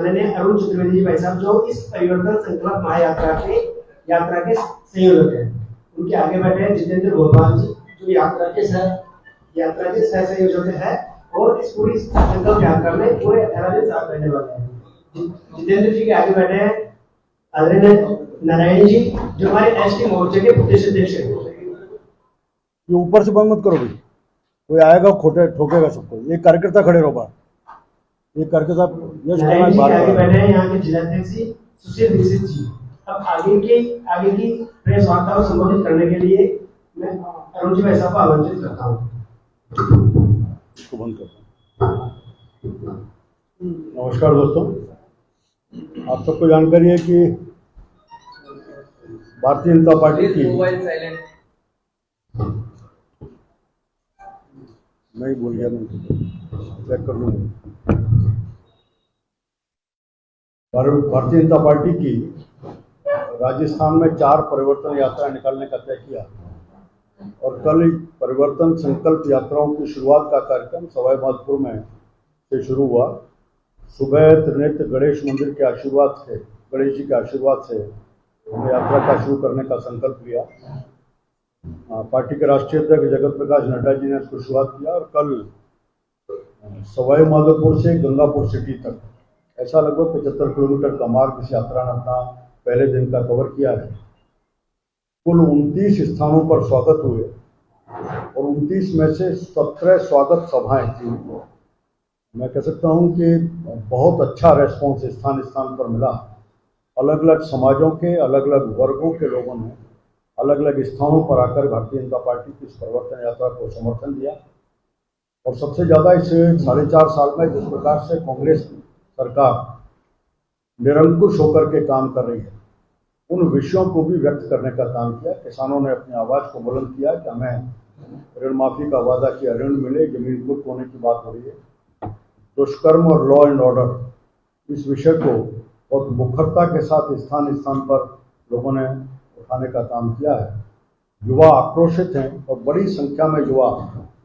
माननीय अरुण चतुर्वेदी जी भाई साहब, जो इस परिवर्तन संकल्प महायात्रा के संयोजक हैं। उनके आगे बैठे हैं जितेंद्र गोपाल जी, जो यात्रा के सह संयोजक है और इस पूरी संकल्प यात्रा में पूरे 18 दिन साथ रहने वाले हैं। जितेंद्र जी के आगे बैठे हैं आदरणीय नारायण जी, जो हमारे एसटी मोर्चे के प्रदेश अध्यक्ष हैं। ये ऊपर से बंद मत करो भाई, कोई आएगा खोटे ठोकेगा सबको। ये कार्यकर्ता खड़े रहो बाहर, ये कार्यकर्ता नारायण जी के आगे बैठे हैं यहाँ के जिलाध्यक्ष जी सुशील दीक्षित जी। अब आगे की प्रेस वार्ता को संबोधित करने के लिए मैं अरुण जी भाई साहब को आमंत्रित करता हूँ। नमस्कार दोस्तों, आप सबको जानकारी है कि भारतीय जनता पार्टी की नहीं बोल गया, मैं चेक कर लूँगा। भारतीय जनता पार्टी की राजस्थान में 4 परिवर्तन यात्रा निकालने का तय किया और कल परिवर्तन संकल्प यात्राओं की शुरुआत का कार्यक्रम सवाई माधोपुर में से शुरू हुआ। सुबह त्रिनेत्र गणेश मंदिर के आशीर्वाद से, गणेश जी के आशीर्वाद से हमने यात्रा का शुरू करने का संकल्प लिया। पार्टी के राष्ट्रीय अध्यक्ष जगत प्रकाश नड्डा जी ने इसको शुरुआत किया और कल सवाई माधोपुर से गंगापुर सिटी तक ऐसा लगभग 75 किलोमीटर का मार्ग इस यात्रा ने अपना पहले दिन का कवर किया है। कुल 29 स्थानों पर स्वागत हुए और 29 में से 17 स्वागत सभाएं थी। मैं कह सकता हूं कि बहुत अच्छा रेस्पॉन्स स्थान स्थान पर मिला। अलग अलग समाजों के, अलग अलग वर्गों के लोगों ने अलग अलग स्थानों पर आकर भारतीय जनता पार्टी की इस परिवर्तन यात्रा को समर्थन दिया। और सबसे ज़्यादा इस 4.5 साल में जिस प्रकार से कांग्रेस सरकार निरंकुश होकर के काम कर रही है, उन विषयों को भी व्यक्त करने का काम किया। किसानों ने अपनी आवाज़ को बुलंद किया कि हमें ऋण माफ़ी का वादा किया, ऋण मिले, जमीन कुर्क होने की बात हो रही है। दुष्कर्म और लॉ एंड ऑर्डर, इस विषय को बहुत मुखरता के साथ स्थान स्थान पर लोगों ने उठाने का काम किया है। युवा आक्रोशित हैं और बड़ी संख्या में युवा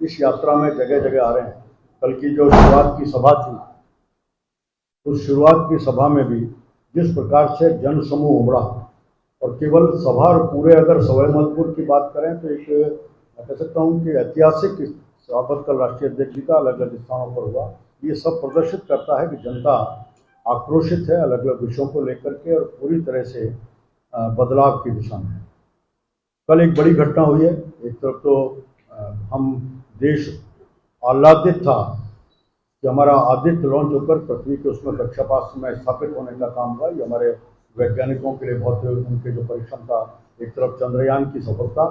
इस यात्रा में जगह जगह आ रहे हैं। कल की जो शुरुआत की सभा थी, उस शुरुआत की सभा में भी जिस प्रकार से जन समूह उमड़ा, और केवल सभा और पूरे अगर सवाई माधोपुर की बात करें तो एक मैं कह सकता हूँ कि ऐतिहासिक स्वागत कल राष्ट्रीय अध्यक्ष जी का अलग अलग स्थानों पर हुआ। ये सब प्रदर्शित करता है कि जनता आक्रोशित है अलग अलग विषयों को लेकर के और पूरी तरह से बदलाव की दिशा में। कल एक बड़ी घटना हुई है। एक तरफ तो हम देश आह्लादित था कि हमारा आदित्य लॉन्च होकर पृथ्वी के उसमें कक्षापात में स्थापित होने का काम हुआ। ये हमारे वैज्ञानिकों के लिए बहुत उनके जो परिश्रम था, एक तरफ चंद्रयान की सफलता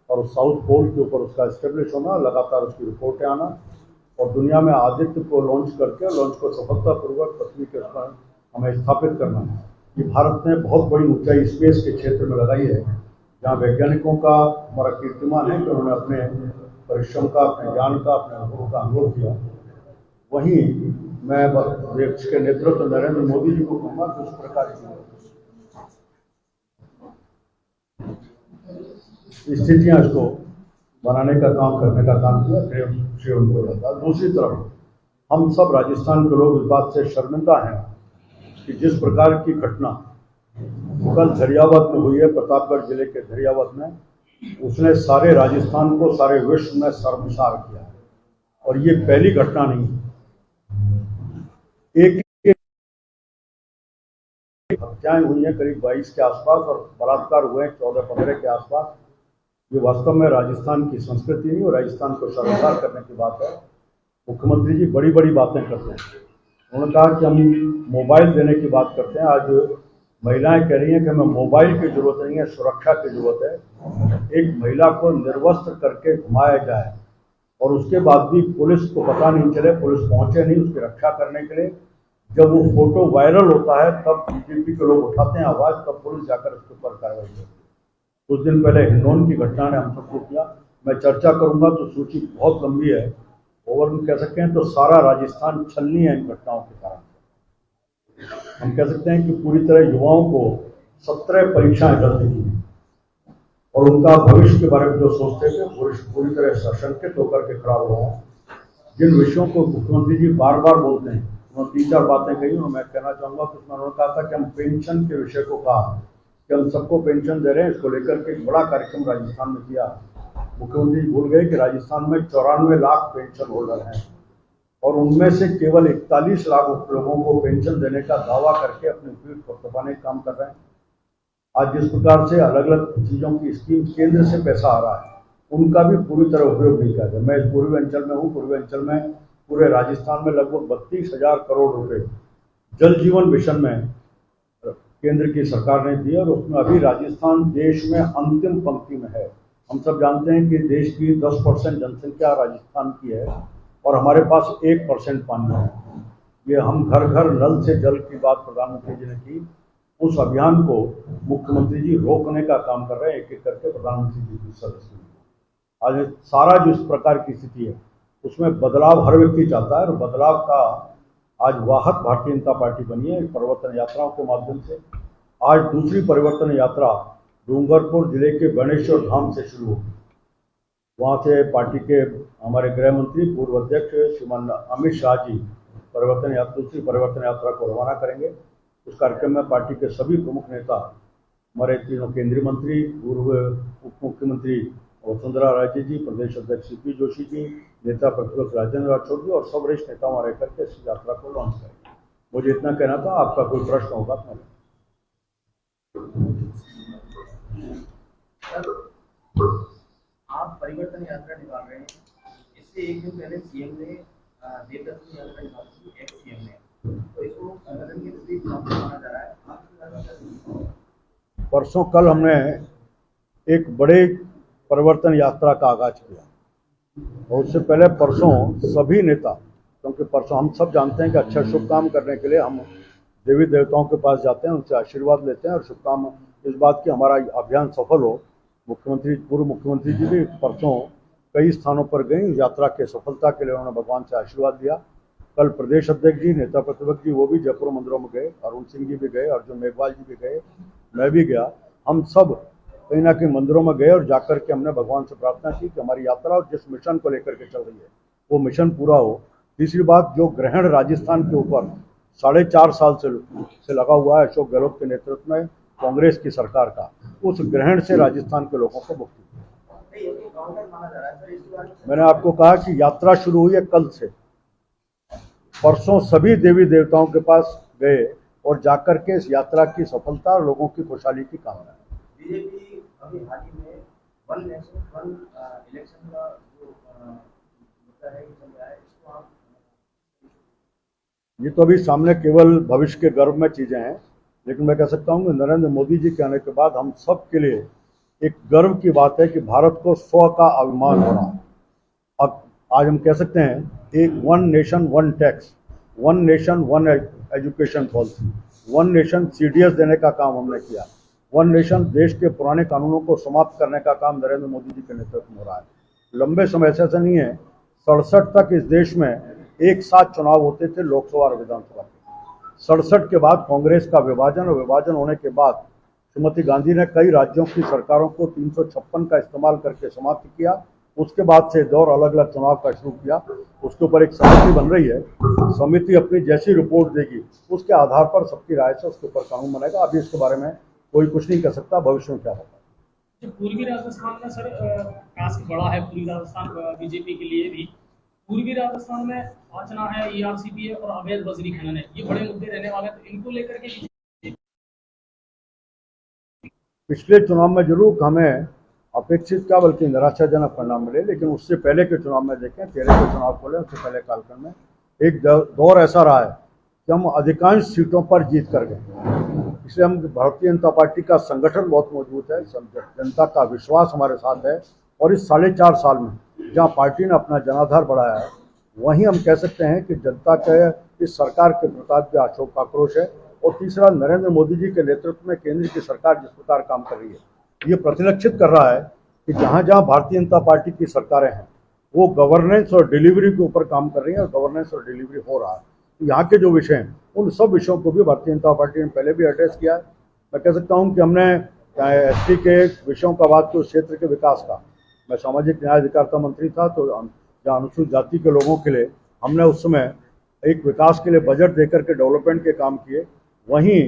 और साउथ पोल के ऊपर उसका एस्टेब्लिश होना, लगातार उसकी रिपोर्टें आना और दुनिया में आदित्य को लॉन्च करके लॉन्च को सफलतापूर्वक पृथ्वी के ऊपर हमें स्थापित करना है। ये भारत ने बहुत बड़ी ऊंचाई स्पेस के क्षेत्र में लगाई है, जहाँ वैज्ञानिकों का हमारा कीर्तिमान है कि उन्होंने अपने परिश्रम का, अपने ज्ञान का, अपने अनुभव का अनुभव किया। वहीं मैं देश के नेतृत्व नरेंद्र मोदी जी को कहूँगा कि उस प्रकार की स्थितियाँ इसको बनाने का काम, करने का काम किया, श्रेय उनको जाता है। दूसरी तरफ हम सब राजस्थान के लोग इस बात से शर्मिंदा हैं कि जिस प्रकार की घटना कल धरियावत में हुई है, प्रतापगढ़ जिले के धरियावत में, उसने सारे राजस्थान को, सारे विश्व में शर्मसार किया है। और ये पहली घटना नहीं, एक हत्याएं हुई हैं करीब 22 के आसपास और बलात्कार हुए हैं 14-15 के आसपास। ये वास्तव में राजस्थान की संस्कृति नहीं और राजस्थान को शर्मसार करने की बात है। मुख्यमंत्री जी बड़ी बड़ी बातें करते हैं। उन्होंने कहा कि हम मोबाइल देने की बात करते हैं। आज महिलाएं कह रही हैं कि हमें मोबाइल की जरूरत नहीं है, सुरक्षा की जरूरत है। एक महिला को निर्वस्त्र करके घुमाया जाए और उसके बाद भी पुलिस को पता नहीं चले, पुलिस पहुंचे नहीं उसकी रक्षा करने के लिए। जब वो फोटो वायरल होता है तब बीजेपी के लोग उठाते हैं आवाज़, तब पुलिस जाकर उसके ऊपर कार्रवाई करती है। कुछ दिन पहले हिंडौन की घटना ने हम सबको किया। मैं चर्चा करूंगा तो सूची बहुत लंबी है, ओवर कह सकते हैं तो सारा राजस्थान छलनी है इन घटनाओं के कारण। हम कह सकते हैं कि पूरी तरह युवाओं को 17 परीक्षाएं रद्द की और उनका भविष्य के बारे में जो सोचते थे पूरी तरह सशंकित होकर के खड़ा हुआ है। जिन विषयों को मुख्यमंत्री जी बार बार बोलते हैं उन्होंने 3-4 बातें कही और मैं कहना चाहूँगा कि उसमें उन्होंने कहा था कि हम पेंशन के विषय को कहा कि हम सबको पेंशन दे रहे हैं। इसको लेकर के एक बड़ा कार्यक्रम राजस्थान में किया। मुख्यमंत्री जी भूल गए कि राजस्थान में 94 लाख पेंशन होल्डर हैं और उनमें से केवल 41 लाख लोगों को पेंशन देने का दावा करके अपनी पीठ पर थपाने का काम कर रहे हैं। आज जिस प्रकार से अलग अलग चीज़ों की स्कीम केंद्र से पैसा आ रहा है, उनका भी पूरी तरह उपयोग नहीं किया जाए। मैं इस पूर्वी अंचल में हूँ। पूर्वी अंचल में पूरे राजस्थान में लगभग 32,000 करोड़ रुपए जल जीवन मिशन में केंद्र की सरकार ने दिए और उसमें अभी राजस्थान देश में अंतिम पंक्ति में है। हम सब जानते हैं कि देश की 10% जनसंख्या राजस्थान की है और हमारे पास 1% पानी है। ये हम घर घर नल से जल की बात प्रधानमंत्री जी ने की, उस अभियान को मुख्यमंत्री जी रोकने का काम कर रहे हैं, एक एक करके प्रधानमंत्री जी की सदस्य। आज सारा जो इस प्रकार की स्थिति है उसमें बदलाव हर व्यक्ति चाहता है और बदलाव का आज वाहक भारतीय जनता पार्टी बनी है। परिवर्तन यात्राओं के माध्यम से आज दूसरी परिवर्तन यात्रा डूंगरपुर जिले के गणेश्वर धाम से शुरू होगी। वहाँ से पार्टी के हमारे गृह मंत्री पूर्व अध्यक्ष श्रीमान अमित शाह जी दूसरी परिवर्तन यात्रा को रवाना करेंगे। उस कार्यक्रम में पार्टी के सभी प्रमुख नेता, हमारे तीनों केंद्रीय मंत्री, पूर्व उप मुख्यमंत्री वसुंधरा राजे जी, प्रदेश अध्यक्ष सीपी जोशी जी, नेता प्रतिपक्ष राजेंद्र राठौड़ जी और सब वरिष्ठ नेता वहाँ रहकर के इस यात्रा को लॉन्च करेंगे। मुझे इतना कहना था। आपका कोई प्रश्न होगा तो आप परिवर्तन यात्रा निकाल रहे हैं, इससे एक दिन पहले सीएम ने देवदर्शन यात्रा निकाली थी, एक्स सीएम ने, तो इसको संगठन के विपरीत माना जा रहा है। परसों कल हमने एक बड़े परिवर्तन यात्रा का आगाज किया और उससे पहले परसों सभी नेता, क्योंकि परसों हम सब जानते हैं कि अच्छा शुभ काम करने के लिए हम देवी देवताओं के पास जाते हैं, उनसे आशीर्वाद लेते हैं और शुभ काम इस बात की हमारा अभियान सफल हो। पूर्व मुख्यमंत्री जी भी परसों कई स्थानों पर गए, यात्रा के सफलता के लिए उन्होंने भगवान से आशीर्वाद लिया। कल प्रदेश अध्यक्ष जी, नेता प्रतिपक्ष जी, वो भी जयपुर मंदिरों में गए, अरुण सिंह जी भी गए, अर्जुन मेघवाल जी भी गए, मैं भी गया। हम सब कहीं ना कहीं मंदिरों में गए और जाकर के हमने भगवान से प्रार्थना की कि हमारी यात्रा और जिस मिशन को लेकर के चल रही है वो मिशन पूरा हो। तीसरी बात, जो ग्रहण राजस्थान के ऊपर 4.5 साल से लगा हुआ है अशोक गहलोत के नेतृत्व में कांग्रेस की सरकार का, उस ग्रहण से राजस्थान के लोगों को मुक्ति। मैंने आपको कहा कि यात्रा शुरू हुई है कल से। परसों सभी देवी देवताओं के पास गए और जाकर के इस यात्रा की सफलता और लोगों की खुशहाली की कामना। बीजेपी अभी हाल ही में वन नेशन वन इलेक्शन का जो मुद्दा है चल रहा है, इसको आप, ये तो अभी सामने केवल भविष्य के गर्भ में चीजें हैं, लेकिन मैं कह सकता हूँ कि नरेंद्र मोदी जी के आने के बाद हम सब के लिए एक गर्व की बात है कि भारत को 100 का अभिमान हो रहा है। अब आज हम कह सकते हैं एक one nation one tax, one nation one education policy, one nation CDS देने का काम हमने किया, वन नेशन देश के पुराने कानूनों को समाप्त करने का काम नरेंद्र मोदी जी के नेतृत्व में हो रहा है। लंबे समय से ऐसा नहीं है, 67 तक इस देश में एक साथ चुनाव होते थे लोकसभा और विधानसभा के। 67 के बाद कांग्रेस का विभाजन और विभाजन होने के बाद श्रीमती गांधी ने कई राज्यों की सरकारों को 356 का इस्तेमाल करके समाप्त किया। उसके बाद से दौर अलग अलग चुनाव का शुरू किया। उसके ऊपर एक समिति बन रही है, समिति अपनी जैसी रिपोर्ट देगी उसके आधार पर सबकी राय से उसके ऊपर कानून बनेगा। अभी इसके बारे में कोई कुछ नहीं कर सकता, भविष्य में क्या होगा। पूर्वी राजस्थान में सर टास्क बड़ा है, पूर्वी राजस्थान बीजेपी के लिए भी। पूर्वी राजस्थान में आचना है, ERCP है और अवैध बजरी खनन है, ये बड़े मुद्दे रहने वाले हैं, तो इनको लेकर के पिछले चुनाव में जरूर हमें अपेक्षित क्या बल्कि निराशाजनक परिणाम मिले, लेकिन उससे पहले के चुनाव में देखें, 13 के चुनाव को लें, उससे पहले कालखंड में एक दौर ऐसा रहा है कि हम अधिकांश सीटों पर जीत कर गए। इसलिए हम भारतीय जनता पार्टी का संगठन बहुत मजबूत है, जनता का विश्वास हमारे साथ है और इस 4.5 साल में जहाँ पार्टी ने अपना जनाधार बढ़ाया है, वहीं हम कह सकते हैं कि जनता के इस सरकार के प्रति अशोक आक्रोश है। और तीसरा, नरेंद्र मोदी जी के नेतृत्व में केंद्र की सरकार जिस प्रकार काम कर रही है, ये प्रतिलक्षित कर रहा है कि जहाँ जहाँ भारतीय जनता पार्टी की सरकारें हैं वो गवर्नेंस और डिलीवरी के ऊपर काम कर रही हैं और गवर्नेंस और डिलीवरी हो रहा है। तो यहाँ के जो विषय हैं उन सब विषयों को भी भारतीय जनता पार्टी ने पहले भी एड्रेस किया है। मैं कह सकता हूँ कि हमने ST के विषयों का बात की, उस क्षेत्र के विकास का, मैं सामाजिक न्याय अधिकारिता मंत्री था, तो जहाँ अनुसूचित जाति के लोगों के लिए हमने उस समय एक विकास के लिए बजट देकर के डेवलपमेंट के काम किए, वहीं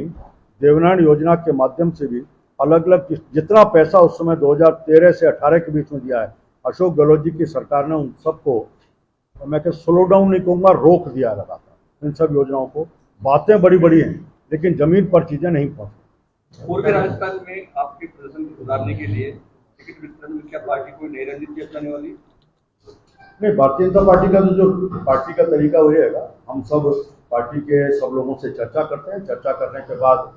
देवनारायण योजना के माध्यम से भी अलग अलग जितना पैसा उस समय 2013 से 18 के बीच में दिया है, अशोक गहलोत जी की सरकार ने उन सबको, मैं स्लो डाउन नहीं कहूँगा, रोक दिया लगातार इन सब योजनाओं को। बातें बड़ी बड़ी हैं लेकिन जमीन पर चीजें नहीं पहुंची। पूर्वी राजस्थान में आपके प्रदर्शन को सुधारने के लिए टिकट वितरण में क्या पार्टी कोई नई रणनीति अपनाने वाली? नहीं, भारतीय जनता पार्टी का तो जो पार्टी का तरीका वही रहेगा। हम सब पार्टी के सब लोगों से चर्चा करते हैं, चर्चा करने के बाद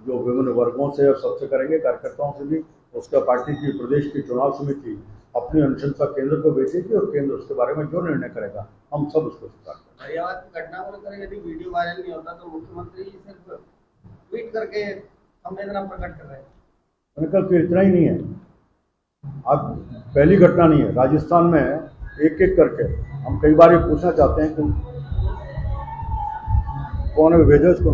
जो विभिन्न वर्गों से और सबसे करेंगे, कार्यकर्ताओं से भी, उसका पार्टी की प्रदेश की चुनाव समिति अपनी अनुशंसा केंद्र को भेजेगी और केंद्र उसके बारे में जो निर्णय करेगा हम सब उसको स्वीकार करेंगे। हरियाणा की घटना को लेकर यदि वीडियो वायरल नहीं होता तो मुख्यमंत्री सिर्फ ट्वीट करके संवेदना प्रकट कर रहे हैं। मैंने कहा कि इतना ही नहीं है, आज पहली घटना नहीं है। राजस्थान में एक एक करके हम कई बार ये पूछना चाहते हैं कि कौन है भेजो इसको,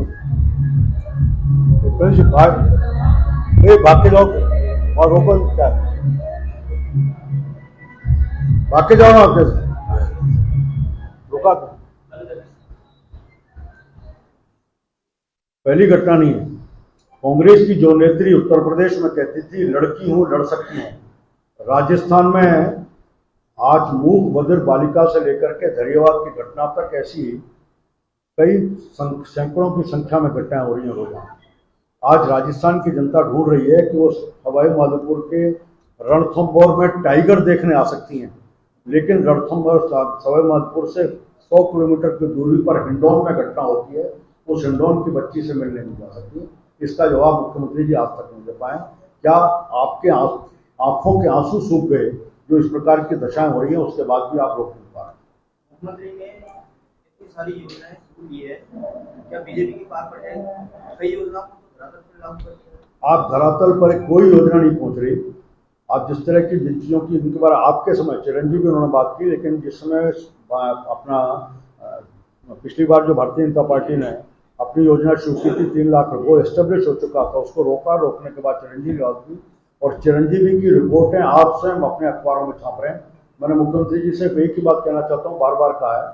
भाग के जाओ और रोको, क्या भाग के जाओ ना, आपके रोका। पहली घटना नहीं है। कांग्रेस की जो नेत्री उत्तर प्रदेश में कहती थी लड़की हूं लड़ सकती हूं, राजस्थान में आज मूक बधिर बालिका से लेकर के धैर्यवाद की घटना तक ऐसी कई सैकड़ों की संख्या में घटनाएं हो रही हैं रोजाना। आज राजस्थान की जनता ढूंढ रही है कि वो सवाई माधोपुर के रणथंभौर में टाइगर देखने आ सकती हैं, लेकिन रणथंभौर सवाई माधोपुर से 100 किलोमीटर की दूरी पर हिंडौन में घटना होती है, उस हिंडौन की बच्ची से मिलने नहीं जा सकती। इसका जवाब मुख्यमंत्री जी आज तक नहीं दे पाए। क्या आपके आंखों के आंसू सूख गए जो इस प्रकार की दशाएं हो रही हैं, उसके बाद भी आप रोक नहीं पा रहे? मुख्यमंत्री ने इतनी सारी योजनाएं शुरू की है, क्या बीजेपी की बात पर कई योजनाओं को धरातल पर लागू करते? आप धरातल पर कोई योजना नहीं पहुंच रही। आप जिस तरह की जिन चीजों की इनके बारे आपके समय चिरंजीवी भी उन्होंने बात की, लेकिन जिस समय अपना पिछली बार जो भारतीय जनता पार्टी ने अपनी योजना शुरू की थी 3 लाख, वो एस्टेब्लिश हो चुका था, उसको रोका। रोकने के बाद चिरंजीवी बात की और चिरंजीवी की रिपोर्टें आप स्वयं अपने अखबारों में छाप रहे हैं। मैंने मुख्यमंत्री जी से एक ही बात कहना चाहता हूँ, बार बार कहा है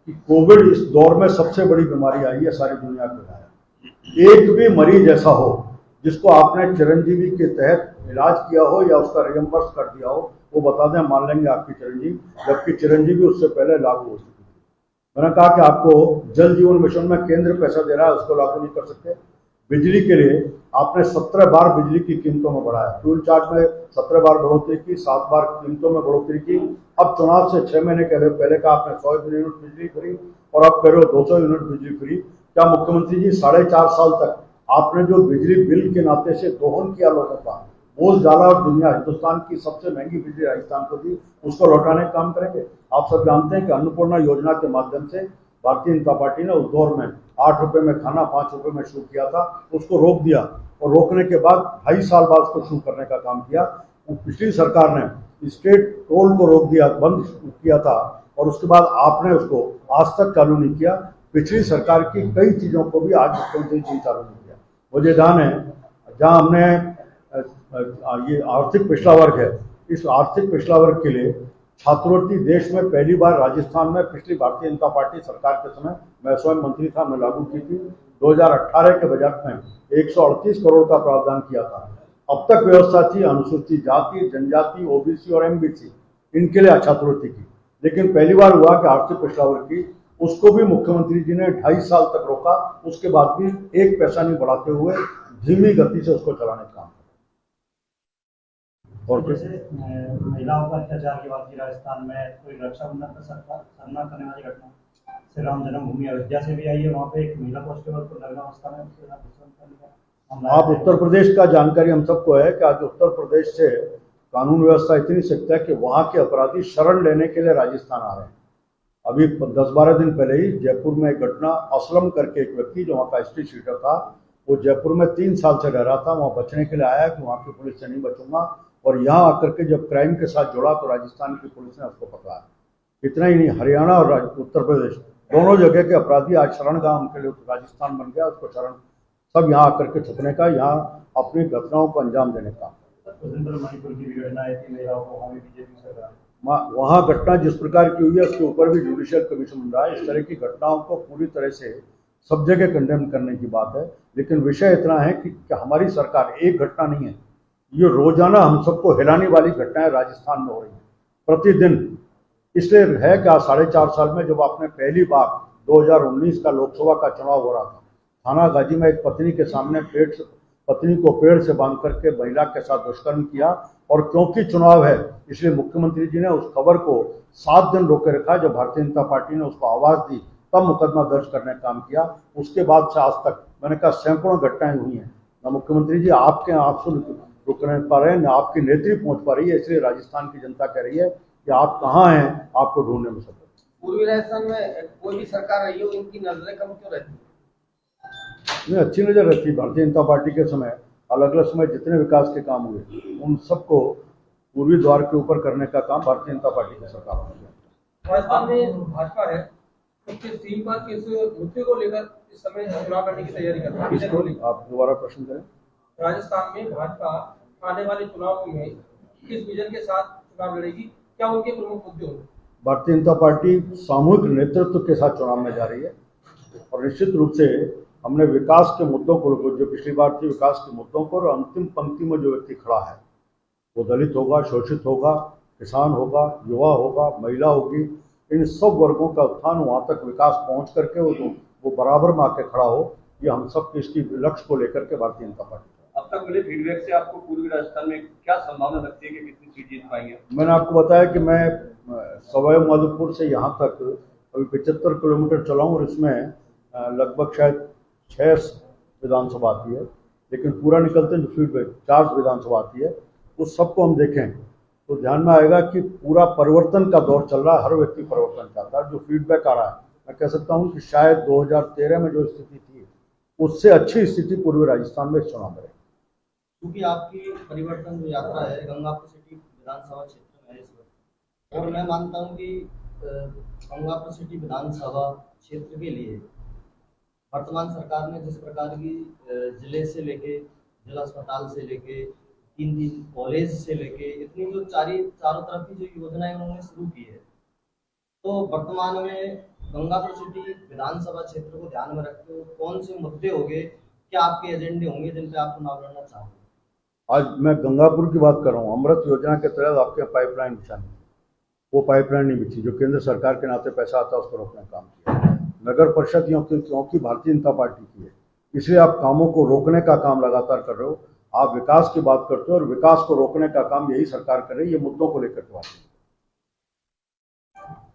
कि कोविड इस दौर में सबसे बड़ी बीमारी आई है सारी दुनिया को। एक भी मरीज ऐसा हो जिसको आपने चिरंजीवी के तहत इलाज किया हो या उसका रियम्बर्स कर दिया हो, वो बता दें, मान लेंगे आपकी चिरंजीवी, जबकि चिरंजीवी उससे पहले लागू हो चुकी थी। मैंने कहा कि आपको जल जीवन मिशन में केंद्र पैसा दे रहा है, उसको लागू नहीं कर सकते। बिजली के लिए आपने 17 बार बिजली की कीमतों में बढ़ाया, फ्यूल चार्ज में 17 बार बढ़ोतरी की, 7 बार कीमतों में बढ़ोतरी की। अब चुनाव से 6 महीने पहले का आपने 100 यूनिट बिजली फ्री और अब कह रहे हो 200 यूनिट बिजली फ्री। क्या मुख्यमंत्री जी 4.5 साल तक आपने जो बिजली बिल के नाते से दोहन किया लोगों का, बोझ डाला और दुनिया हिंदुस्तान की सबसे महंगी बिजली राजस्थान को दी, उसको लौटाने का काम करेंगे? आप सब जानते हैं कि अन्नपूर्णा योजना के माध्यम से भारतीय जनता पार्टी ने उस दौर में 8 रुपए में खाना 5 रुपए में शुरू किया था, उसको रोक दिया और रोकने के बाद 2.5 साल बाद उसको शुरू करने का काम किया। पिछली सरकार ने स्टेट टोल को रोक दिया, बंद किया था और उसके बाद आपने उसको आज तक चालू नहीं किया। पिछली सरकार की कई चीजों को भी आज मुख्यमंत्री जी चालू नहीं किया। मुझे ध्यान है जहां हमने ये आर्थिक पिछड़ा वर्ग है, इस आर्थिक पिछड़ा वर्ग के लिए छात्रवृत्ति देश में पहली बार राजस्थान में पिछली भारतीय जनता पार्टी सरकार के समय, मैं स्वयं मंत्री था, मैं लागू की थी। 2018 के बजट में 138 करोड़ का प्रावधान किया था। अब तक व्यवस्था थी अनुसूचित जाति, जनजाति, ओबीसी और एमबीसी, इनके लिए छात्रवृत्ति की, लेकिन पहली बार हुआ कि आर्थिक पिछड़ा वर्ग की, उसको भी मुख्यमंत्री जी ने 2.5 साल तक रोका। उसके बाद भी एक पैसा नहीं बढ़ाते हुए धीमी गति से उसको चलाने का काम। और जैसे महिलाओं पर अत्याचार की बात की, राजस्थान में कोई रक्षाबंधन का सामना करने वाली घटना श्री राम जन्मभूमि अयोध्या से भी आई है, वहाँ पे एक महिला कांस्टेबल को नग्न अवस्था में उसके साथ। आप उत्तर प्रदेश का जानकारी हम सबको है कि आज उत्तर प्रदेश से कानून व्यवस्था इतनी सख्त है कि वहाँ के अपराधी शरण लेने के लिए राजस्थान आ रहे हैं। अभी 10-12 दिन पहले ही जयपुर में एक घटना, असलम करके एक व्यक्ति जो वहाँ का हिस्ट्री शीटर था, वो जयपुर में 3 साल से रह रहा था, वहाँ बचने के लिए आया कि वहाँ की पुलिस से नहीं बचूंगा, और यहाँ आकर के जब क्राइम के साथ जुड़ा तो राजस्थान की पुलिस ने उसको पकड़ा। इतना ही नहीं, हरियाणा और उत्तर प्रदेश दोनों जगह के अपराधी आज शरणगाह उनके लिए राजस्थान बन गया, उसको शरण सब यहाँ आकर के छुपने का, यहाँ अपनी घटनाओं को अंजाम देने का। मणिपुर की भी घटना है कि महिलाओं को वहाँ भी बीजेपी सरकार वहाँ घटना जिस प्रकार की हुई है उसके ऊपर भी जुडिशियल कमीशन बन रहा है। इस तरह की घटनाओं को पूरी तरह से सब जगह कंडेम करने की बात है, लेकिन विषय इतना है कि हमारी सरकार, एक घटना नहीं है, ये रोजाना हम सबको हिलाने वाली घटनाएं राजस्थान में हो रही है प्रतिदिन। इसलिए है कि आज 4.5 साल में जब आपने पहली बार 2019 का लोकसभा का चुनाव हो रहा था, थानागाजी में एक पत्नी के सामने पत्नी को पेड़ से बांध करके महिला के साथ दुष्कर्म किया, और क्योंकि चुनाव है इसलिए मुख्यमंत्री जी ने उस खबर को 7 दिन रोके रखा। जब भारतीय जनता पार्टी ने उसको आवाज दी तब मुकदमा दर्ज करने का काम किया। उसके बाद से आज तक मैंने कहा सैकड़ों घटनाएं हुई हैं। ना मुख्यमंत्री जी आपके आंसू रुक नहीं पा रहे हैं, ना आपकी नेत्री पहुंच पा रही है, इसलिए राजस्थान की जनता कह रही है कि आप कहाँ हैं, आपको ढूंढने में सफल। पूर्वी राजस्थान में कोई भी सरकार रही हो, इनकी नजरें कम क्यों रहती? नहीं, अच्छी नजर रहती है। भारतीय जनता पार्टी के समय अलग अलग समय जितने विकास के काम हुए उन सबको पूर्वी द्वार के ऊपर करने का काम भारतीय जनता पार्टी की सरकार ने किया। राजस्थान में भाजपा है, तो किस थीम पर, किस मुद्दे को लेकर इस समय चुनाव लड़ने की तैयारी कर रही है? आप दोबारा प्रश्न करें। राजस्थान में भाजपा आने वाले चुनावों में किस विजन के साथ चुनाव लड़ेगी, क्या उनके प्रमुख मुद्दे होंगे? भारतीय जनता पार्टी सामूहिक नेतृत्व के साथ चुनाव में जा रही है, और निश्चित रूप से हमने विकास के मुद्दों को, जो पिछली बार थी विकास के मुद्दों को, और अंतिम पंक्ति में जो व्यक्ति खड़ा है वो दलित होगा, शोषित होगा, किसान होगा, युवा होगा, महिला होगी, इन सब वर्गों का उत्थान, वहाँ तक विकास पहुँच करके वो बराबर में आके खड़ा हो, ये हम सब इसकी लक्ष्य को लेकर के भारतीय जनता पार्टी। अब तक मिले फीडबैक से आपको पूर्वी राजस्थान में क्या संभावना लगती है कि कितनी सीट जीत पाएंगे? मैंने आपको बताया कि मैं सवाई माधोपुर से यहाँ तक अभी 75 किलोमीटर चला हूँ, और इसमें लगभग शायद 6 विधानसभा आती है, लेकिन पूरा निकलते हैं जो फीडबैक 4 विधानसभा आती है, उस सबको हम देखें तो ध्यान में आएगा कि पूरा परिवर्तन का दौर चल रहा है। हर व्यक्ति परिवर्तन चाहता है। जो फीडबैक आ रहा है, मैं कह सकता हूँ कि शायद 2013 में जो स्थिति थी उससे अच्छी स्थिति पूर्वी राजस्थान में चुनाव में। क्योंकि आपकी परिवर्तन जो यात्रा है गंगापुर सिटी विधानसभा क्षेत्र में है इस वक्त, और मैं मानता हूं कि गंगापुर सिटी विधानसभा क्षेत्र के लिए वर्तमान सरकार ने जिस प्रकार की जिले से लेके, जिला अस्पताल से लेके, 3 कॉलेज से लेके, इतनी जो चारों तरफ की जो योजनाएं उन्होंने शुरू की है, तो वर्तमान में गंगापुर सिटी विधानसभा क्षेत्र को ध्यान में रखते हुए कौन से मुद्दे होंगे, क्या आपके एजेंडे होंगे जिन पे आप चुनाव लड़ना चाहोगे? आज मैं गंगापुर की बात कर रहा हूँ। अमृत योजना के तहत आपके पाइपलाइन बिछानी, वो पाइपलाइन नहीं बिछी, जो केंद्र सरकार के नाते पैसा आता है उसको रोकने का काम किया। नगर परिषद क्योंकि भारतीय जनता पार्टी की है, इसलिए आप कामों को रोकने का काम लगातार कर रहे हो। आप विकास की बात करते हो, और विकास को रोकने का काम यही सरकार कर रही है, ये मुद्दों को लेकर के बात।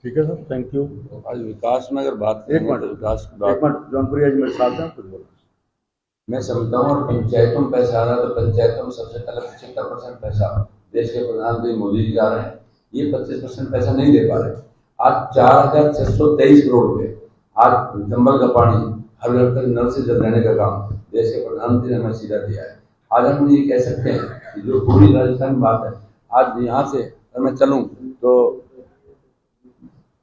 ठीक है सर, थैंक यू। आज विकास में अगर बात करें तो विकास एक मिनट, जौनपुरी जी मेरे साथ हैं, कुछ बोलो। मैं समझता हूँ, और पंचायतों में पैसा आ रहा है तो पंचायतों में सबसे पहले 75% पैसा देश के प्रधानमंत्री मोदी जी जा रहे हैं, ये 25% पैसा नहीं दे पा रहे। आज 4623 करोड़ रुपए, आज चंबल का पानी हर घर तक नल से जल रहने का काम देश के प्रधानमंत्री ने हमें सीधा दिया है। आज हम ये कह सकते हैं कि जो पूरी राजस्थान की बात है, आज यहाँ से अगर मैं चलूँ तो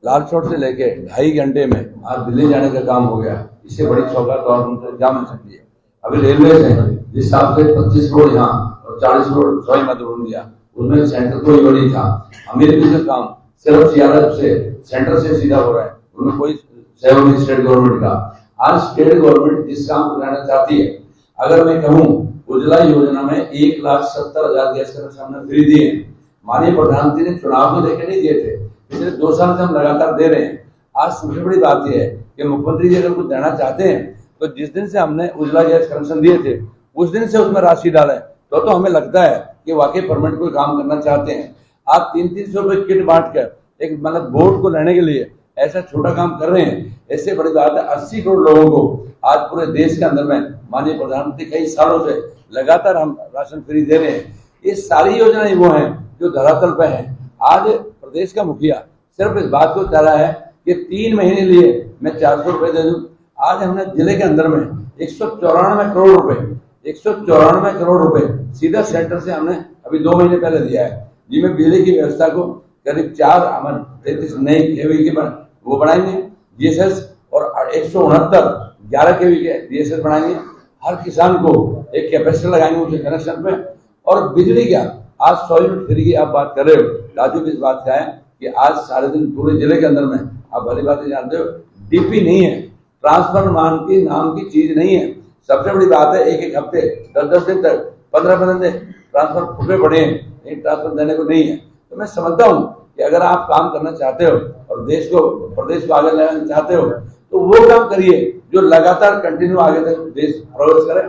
लाल चौक से लेके 2.5 घंटे में आज दिल्ली जाने का काम हो गया। इससे बड़ी सौगात और उनसे क्या मिल सकती है? अभी रेलवे से जिस हिसाब से 25 करोड़ यहाँ और 40 करोड़ सवाई माधोपुर दिया, उसमें सेंटर कोई वो नहीं था। अमेरिका का काम सिर्फ सीआरएफ से, सेंटर से सीधा हो रहा है, उनमें कोई सहयोग नहीं स्टेट गवर्नमेंट का। आज स्टेट गवर्नमेंट जिस काम को कराना चाहती है, अगर मैं कहूँ उज्ज्वला योजना में 1,70,000 गैस कनेक्शन हमने फ्री दिए। माननीय प्रधानमंत्री ने चुनाव को लेकर नहीं दिए थे, पिछले 2 साल से हम लगातार दे रहे हैं। आज सबसे बड़ी बात यह है कि मुख्यमंत्री जी अगर कुछ देना चाहते हैं तो जिस दिन से हमने उज्ज्वला गैस कनेक्शन दिए थे उस दिन से उसमें राशि डालें, तो हमें लगता है कि वाकई परमानेंट कोई काम करना चाहते हैं। आप 300-300 रुपए किट बांट कर एक मतलब वोट को लेने के लिए ऐसा छोटा काम कर रहे हैं। इससे बड़ी बात है 80 करोड़ लोगों को आज पूरे देश के अंदर में माननीय प्रधानमंत्री कई सालों से लगातार हम राशन फ्री दे रहे हैं। ये सारी योजनाएं वो हैं जो धरातल पे हैं। आज प्रदेश का मुखिया सिर्फ इस बात को चाह रहा है कि 3 महीने लिए मैं 400 रुपए दे दूं। आज हमने जिले के अंदर में 194 करोड़ रुपए 194 करोड़ रुपए सीधा सेंटर से हमने अभी 2 महीने पहले दिया है, जिसमें बिजली की व्यवस्था को करीब 4 33 नई केवी के वो बढ़ाएंगे जीएसएस, और 169 11 केवी के जीएसएस बढ़ाएंगे। हर किसान को एक कैपेसिटर लगाएंगे उसके कनेक्शन पे। और बिजली क्या, आज 100 यूनिट फ्री की आप बात कर रहे हो। राजू भी इस बात का है कि आज सारे दिन पूरे जिले के अंदर में आप भली बात जानते हो डीपी नहीं है, ट्रांसफर नाम की चीज नहीं है। सबसे बड़ी बात है एक हफ्ते 10 दिन तक 15 दिन ट्रांसफर फूटे पड़े हैं, एक ट्रांसफर देने को नहीं है। तो मैं समझता हूँ कि अगर आप काम करना चाहते हो और प्रदेश को आगे ले जाना चाहते हो तो वो काम करिए जो लगातार कंटिन्यू आगे तक देश प्रोग्रेस करे।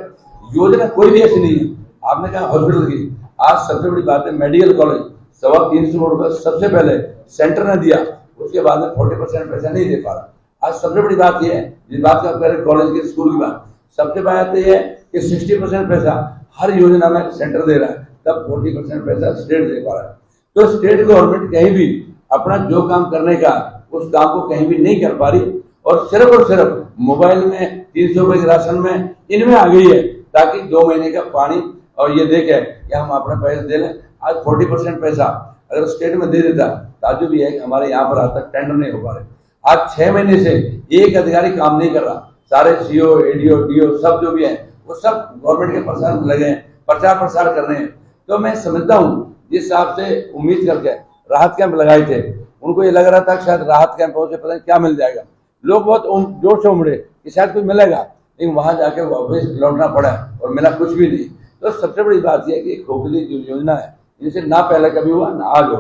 योजना कोई भी ऐसी नहीं है। आपने कहा हॉस्पिटल की, आज सबसे बड़ी बात है मेडिकल कॉलेज 325 करोड़ रुपए सबसे पहले सेंटर ने दिया, उसके बाद में 40% पैसा नहीं दे पा रहा। आज सबसे बड़ी बात यह है, जिस बात का करें कॉलेज के स्कूल की बात, सबसे बात यह है कि 60% पैसा हर योजना में सेंटर दे रहा है, तब 40% पैसा स्टेट दे पा रहा है। तो स्टेट गवर्नमेंट कहीं भी अपना जो काम करने का उस काम को कहीं भी नहीं कर पा रही और सिर्फ मोबाइल में 300 रुपए के राशन में इनमें आ गई है ताकि 2 महीने का पानी और ये देखे कि हम अपने पैसे दे लें। आज 40% पैसा अगर स्टेट में दे देता, ताजुब भी है कि हमारे यहाँ पर आज तक टेंडर नहीं हो पा रहे। आज 6 महीने से एक अधिकारी काम नहीं कर रहा, सारे सीओ एडीओ डीओ सब जो भी है वो सब गवर्नमेंट के प्रसार में लगे हैं, प्रचार प्रसार कर रहे हैं। तो मैं समझता हूँ जिस हिसाब से उम्मीद करके राहत कैंप लगाए थे, उनको ये लग रहा था कि शायद राहत कैंपों से पता नहीं क्या मिल जाएगा। लोग बहुत जोर से उमड़े कि शायद कुछ मिलेगा, लेकिन वहां जाके वापस लौटना पड़ा और मिला कुछ भी नहीं। तो सबसे बड़ी बात यह है कि खोखली जो योजना है इनसे ना पहले कभी हुआ ना आज हो।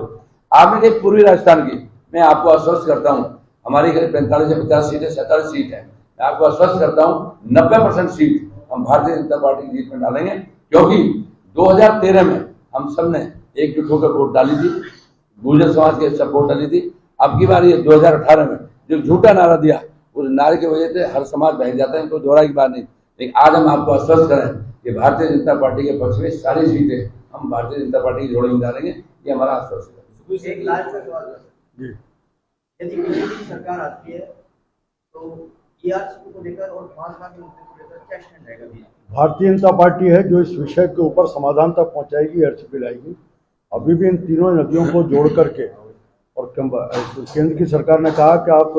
आपने कही पूर्वी राजस्थान की, मैं आपको आश्वस्त करता हूँ हमारी करीब 45 से 50 सीटें 47 सीट है। मैं आपको आश्वस्त करता हूँ 90% सीट हम भारतीय जनता पार्टी की जीत में डालेंगे, क्योंकि 2013 में हम सब ने एकजुट होकर वोट डाली थी, गुर्जर समाज के सब वोट डाली थी। अब की बार ये 2018 में जो झूठा नारा दिया, उस नारे की वजह से हर समाज बह जाता है, इनको दोहराई की बात नहीं। लेकिन आज हम आपको आश्वस्त करें कि भारतीय जनता पार्टी के पक्ष में सारी सीटें हम भारतीय जनता पार्टी की जोड़े में डालेंगे, ये हमारा आश्वासन है। एक लास्ट सवाल है, यदि बीजेपी की सरकार आती है तो ईआरसीपी को लेकर और 5 लाख के मुद्दे को लेकर क्या स्टैंड रहेगा बीजेपी? भारतीय जनता पार्टी है जो इस विषय के ऊपर समाधान तक पहुंचाएगी, ईआरसीपी लाएगी। अभी भी इन तीनों नदियों को जोड़ करके, और केंद्र की सरकार ने कहा कि आप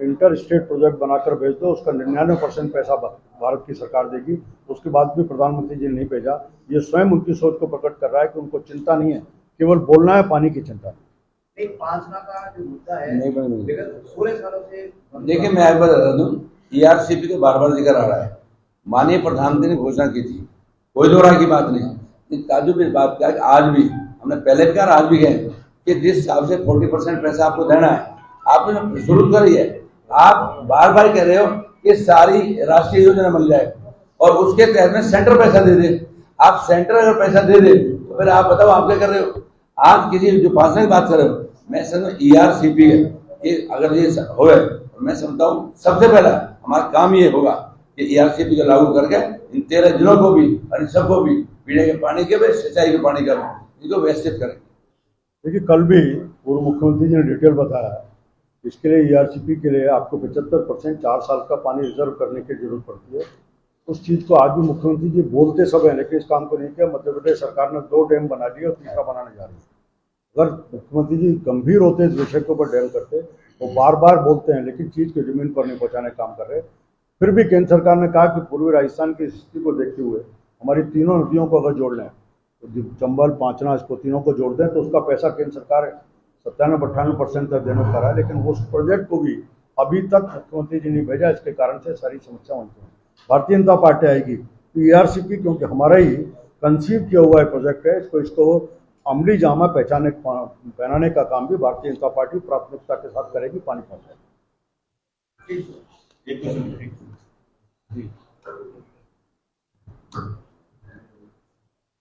इंटर स्टेट प्रोजेक्ट बनाकर भेज दो, उसका 99% पैसा भारत की सरकार देगी। उसके बाद भी प्रधानमंत्री जी ने नहीं भेजा। ये स्वयं उनकी सोच को प्रकट कर रहा है कि उनको चिंता नहीं है, केवल बोलना है, पानी की चिंता नहीं। 5 लाख का जो मुद्दा है, लेकिन 16 सालों से देखिए मैं एक बात बता दूं, ईआरसीपी को बार बार जिक्र आ रहा है। माननीय प्रधानमंत्री ने घोषणा की थी, कोई दो राय की बात नहीं। ताजुब इस बात का आज भी हमने पहले भी कहा, आज भी कहें कि जिस हिसाब से 40% पैसा आपको देना है, आपने शुरू करी है। आप बार बार कह रहे हो कि सारी राष्ट्रीय योजना मिल जाए और उसके तहत में सेंटर पैसा दे दे। आप सेंटर अगर पैसा दे दे तो फिर आप बताओ आप क्या कर रहे हो। आज किसी जो पास की बात कर रहे हो, मैं समझ ईआरसीपी है कि अगर ये हो, मैं समझता हूँ सबसे पहला हमारा काम ये होगा कि ईआरसीपी को लागू करके इन 13 जिलों को भी और इन सबको भी पीने के पानी के भी, सिंचाई के पानी का इनको व्यवस्थित करें। देखिए कल भी पूर्व मुख्यमंत्री जी ने डिटेल बताया, इसके लिए ईआरसीपी के लिए आपको 75% 4 साल का पानी रिजर्व करने की जरूरत पड़ती है। उस चीज़ को आज भी मुख्यमंत्री जी बोलते सब हैं, लेकिन इस काम को नहीं किया। मध्य प्रदेश सरकार ने 2 डैम बना लिए और तीसरा बनाने जा रही है। अगर मुख्यमंत्री जी गंभीर होते इस विषय के ऊपर डैम करते, वो बार बार बोलते हैं लेकिन चीज़ को जमीन पर नहीं पहुँचाने का काम कर रहे। फिर भी केंद्र सरकार ने कहा कि पूर्वी राजस्थान की स्थिति को देखते हुए हमारी तीनों नदियों को अगर जोड़ लें, तो चंबल पांचना, इसको तीनों को जोड़ दें, तो उसका पैसा केंद्र सरकार 97-98% तक देने का रहा है। लेकिन उस प्रोजेक्ट को भी अभी तक मुख्यमंत्री जी ने भेजा। इसके कारण से सारी समस्या होती है। भारतीय जनता पार्टी आएगी तो ईआरसीपी, क्योंकि हमारा ही कंसीव किया हुआ है प्रोजेक्ट है, इसको अमली जामा पहनाने का काम भी भारतीय जनता पार्टी प्राथमिकता के साथ करेगी, पानी पहुंचाएगी।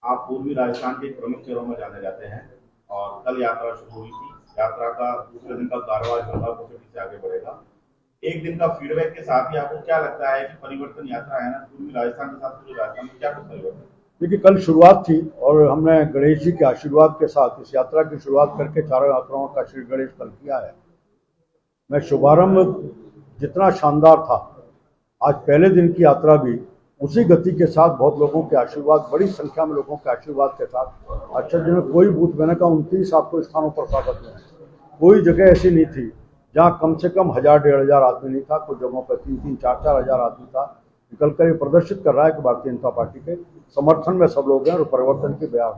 आप पूर्वी राजस्थान के प्रमुख शहरों में जाने जाते हैं और कल यात्रा शुरू हुई थी। यात्रा का दूसरे दिन का कारवां गंगापुर सिटी से आगे बढ़ेगा। एक दिन का फीडबैक के साथ ही आपको क्या लगता है कि परिवर्तन यात्रा है ना, पूर्वी राजस्थान के साथ पूरे राजस्थान में क्या कुछ परिवर्तन? देखिए कल शुरुआत थी और हमने गणेश जी के आशीर्वाद के साथ इस यात्रा की शुरुआत करके चारों यात्राओं का श्री गणेश कल किया है। मैं शुभारंभ जितना शानदार था, आज पहले दिन की यात्रा भी उसी गति के साथ, बहुत लोगों के आशीर्वाद, बड़ी संख्या में लोगों के आशीर्वाद के साथ। आश्चर्य में कोई बूथ मैंने कहा 29 आपको स्थानों पर प्राप्त हुए। कोई जगह ऐसी नहीं थी जहाँ कम से कम 1000-1500 आदमी नहीं था। कुछ जगहों पर 3-3, 4-4 हजार आदमी था। निकल कर ये प्रदर्शित कर रहा है कि भारतीय जनता पार्टी के समर्थन में सब लोग हैं और परिवर्तन की बयान